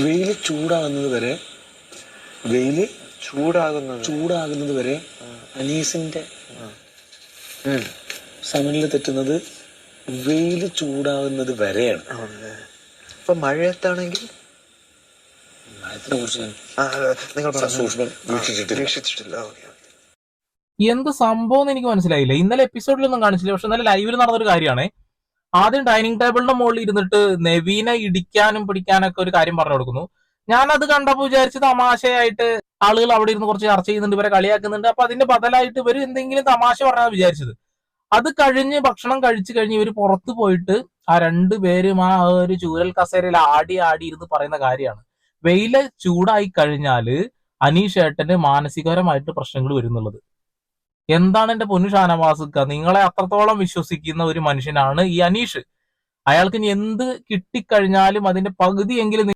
വെയില് ചൂടാകുന്നത് വരെ ചൂടാകുന്നത് വരെ അനീസിന്റെ സമനില തെറ്റുന്നത് വെയില് ചൂടാകുന്നത് വരെയാണ്. ഇപ്പൊ മഴയത്താണെങ്കിൽ മഴത്തിനെ കുറിച്ച് നിങ്ങൾ സൂക്ഷ്മം വീക്ഷിച്ചിട്ടില്ല. എന്ത് സംഭവം എനിക്ക് മനസ്സിലായില്ല. ഇന്നലെ എപ്പിസോഡിലൊന്നും കാണിച്ചില്ല, പക്ഷെ ഇന്നലെ ലൈവിൽ നടന്നൊരു കാര്യമാണ്. ആദ്യം ഡൈനിങ് ടേബിളിന്റെ മുകളിൽ ഇരുന്നിട്ട് നെവീനെ ഇടിക്കാനും പിടിക്കാനൊക്കെ ഒരു കാര്യം പറഞ്ഞു കൊടുക്കുന്നു. ഞാനത് കണ്ടപ്പോ വിചാരിച്ച് തമാശയായിട്ട് ആളുകൾ അവിടെ ഇരുന്ന് കുറച്ച് ചർച്ച ചെയ്യുന്നുണ്ട്, ഇവരെ കളിയാക്കുന്നുണ്ട്. അപ്പൊ അതിന്റെ ബദലായിട്ട് ഇവർ എന്തെങ്കിലും തമാശ പറഞ്ഞാൽ വിചാരിച്ചത്. അത് കഴിഞ്ഞ് ഭക്ഷണം കഴിച്ചു കഴിഞ്ഞ് ഇവർ പുറത്തു പോയിട്ട് ആ രണ്ടുപേരും ആ ഒരു ചൂരൽ കസേരയിൽ ആടി ഇരുന്ന് പറയുന്ന കാര്യമാണ്, വെയില് ചൂടായി കഴിഞ്ഞാല് അനീഷ് ഏട്ടന് മാനസികപരമായിട്ട് പ്രശ്നങ്ങൾ വരുന്നുള്ളത്. എന്താണ് എന്റെ പൊന്നു ഷാനവാസുക്ക, നിങ്ങളെ അത്രത്തോളം വിശ്വസിക്കുന്ന ഒരു മനുഷ്യനാണ് ഈ അനീഷ്. അയാൾക്ക് ഇനി എന്ത് കിട്ടിക്കഴിഞ്ഞാലും അതിന്റെ പകുതിയെങ്കിലും